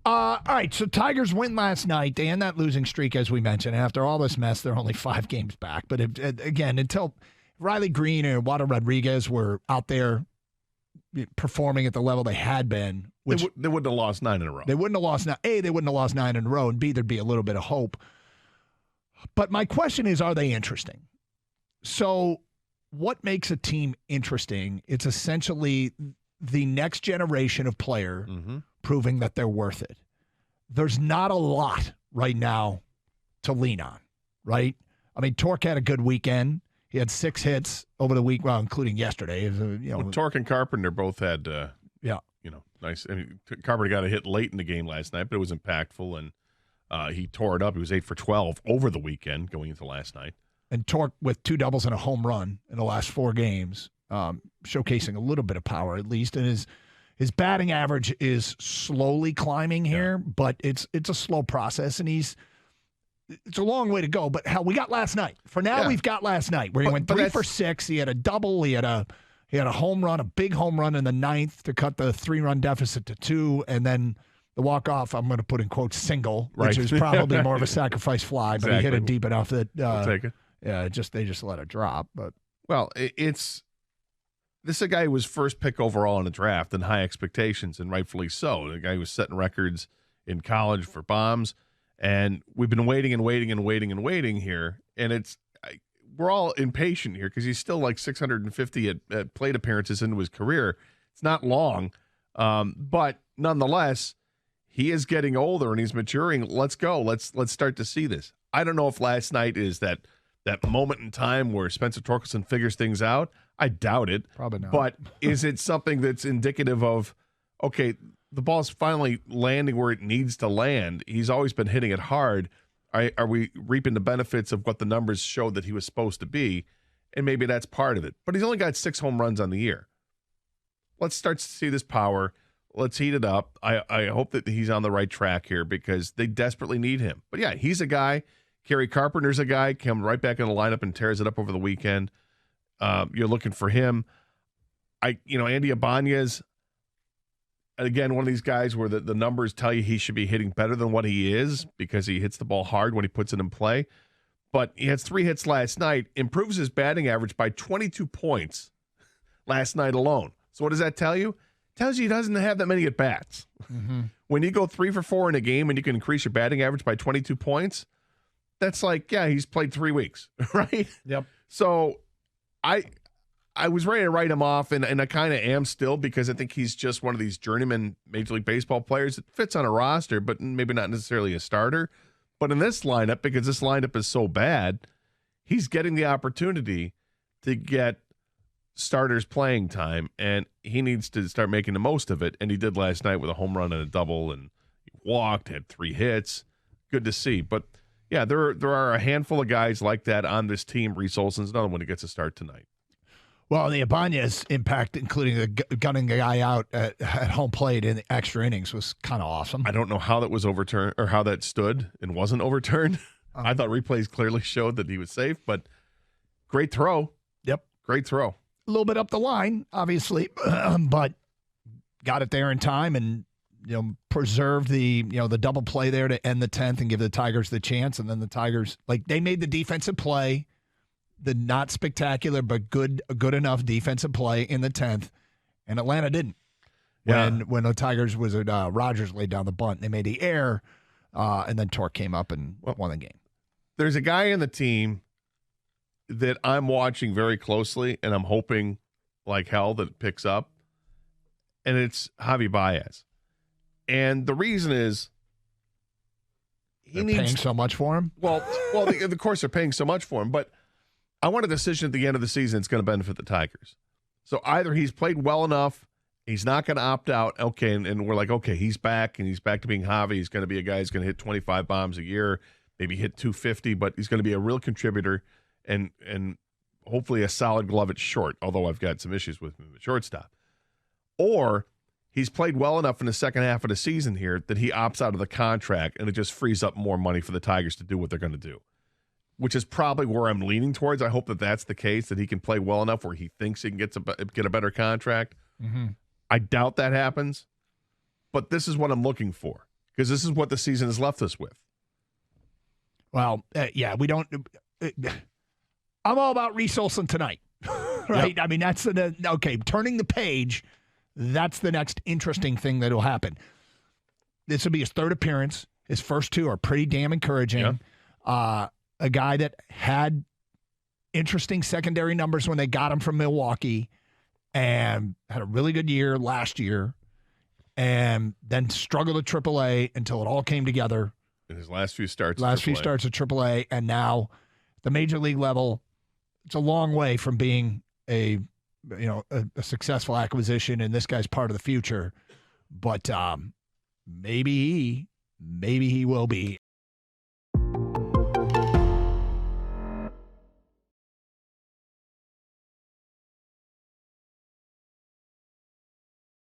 All right, so Tigers win last night. They end that losing streak, as we mentioned. After all this mess, they're only 5 games back. But again, until Riley Green and Eduardo Rodriguez were out there performing at the level they had been, which they wouldn't have lost 9 in a row. They wouldn't have lost. A, they wouldn't have lost 9 in a row, and B, there'd be a little bit of hope. But my question is, are they interesting? So what makes a team interesting? It's essentially the next generation of player proving that they're worth it. There's not a lot right now to lean on, right? I mean, Tork had a good weekend. He had 6 hits over the week, well, including yesterday. Tork and Carpenter both had, nice. I mean, Carpenter got a hit late in the game last night, but it was impactful, and he tore it up. He was 8 for 12 over the weekend going into last night. And Tork with 2 doubles and a home run in the last 4 games, showcasing a little bit of power at least. And his batting average is slowly climbing here, but it's a slow process, and it's a long way to go. But hell, we got last night. For now, we've got last night where he went 3 for 6. He had a double. He had a home run, a big home run in the 9th to cut the 3-run deficit to 2, and then the walk-off, I'm going to put in quotes, single, which is probably more of a sacrifice fly, but he hit it deep enough that I'll take it. Yeah, they just let it drop. But this is a guy who was first pick overall in the draft and high expectations, and rightfully so. The guy who was setting records in college for bombs, and we've been waiting and waiting and waiting and waiting here, and we're all impatient here because he's still like 650 at plate appearances into his career. It's not long, but nonetheless, he is getting older and he's maturing. Let's go. Let's start to see this. I don't know if last night is that moment in time where Spencer Torkerson figures things out. I doubt it. Probably not. But is it something that's indicative of, okay, the ball's finally landing where it needs to land? He's always been hitting it hard. Are we reaping the benefits of what the numbers showed that he was supposed to be? And maybe that's part of it. But he's only got 6 home runs on the year. Let's start to see this power. Let's heat it up. I hope that he's on the right track here because they desperately need him. But yeah, he's a guy. Kerry Carpenter's a guy, came right back in the lineup and tears it up over the weekend. You're looking for him. Andy Ibanez, again, one of these guys where the numbers tell you he should be hitting better than what he is because he hits the ball hard when he puts it in play. But he has 3 hits last night, improves his batting average by 22 points last night alone. So what does that tell you? It tells you he doesn't have that many at-bats. Mm-hmm. When you go 3 for 4 in a game and you can increase your batting average by 22 points, that's like, he's played 3 weeks, right? Yep. So I was ready to write him off, and I kind of am still because I think he's just one of these journeyman Major League Baseball players that fits on a roster, but maybe not necessarily a starter. But in this lineup, because this lineup is so bad, he's getting the opportunity to get starters playing time, and he needs to start making the most of it, and he did last night with a home run and a double, and he walked, had 3 hits. Good to see. But yeah, there are a handful of guys like that on this team. Reese Olson's another one who gets a start tonight. Well, the Ibanez impact, including the gunning the guy out at home plate in the extra innings, was kind of awesome. I don't know how that was overturned or how that stood and wasn't overturned. I thought replays clearly showed that he was safe, but great throw. Yep. Great throw. A little bit up the line, obviously, but got it there in time and preserved the double play there to end the 10th and give the Tigers the chance. And then the Tigers, they made the defensive play, the not spectacular but good enough defensive play in the 10th, and Atlanta didn't. When the Tigers Rogers laid down the bunt, they made the error, and then Tork came up and won the game. There's a guy in the team that I'm watching very closely, and I'm hoping like hell that it picks up, and it's Javi Baez. And the reason is they're paying so much for him. Well, of course they're paying so much for him, but I want a decision at the end of the season that's going to benefit the Tigers. So either he's played well enough, he's not going to opt out, okay, and we're like, okay, he's back, and he's back to being Javi. He's going to be a guy who's going to hit 25 bombs a year, maybe hit 250, but he's going to be a real contributor and hopefully a solid glove at short, although I've got some issues with him at shortstop. Or he's played well enough in the second half of the season here that he opts out of the contract, and it just frees up more money for the Tigers to do what they're going to do, which is probably where I'm leaning towards. I hope that that's the case, that he can play well enough where he thinks he can get a better contract. Mm-hmm. I doubt that happens, but this is what I'm looking for because this is what the season has left us with. Well, yeah, we don't. I'm all about Reese Olson tonight, right? Yep. I mean, that's okay. Turning the page, that's the next interesting thing that will happen. This will be his third appearance. His first two are pretty damn encouraging. Yeah. A guy that had interesting secondary numbers when they got him from Milwaukee and had a really good year last year and then struggled at AAA until it all came together. In his last few starts at AAA, and now the major league level, it's a long way from being a successful acquisition, and this guy's part of the future. But maybe he will be.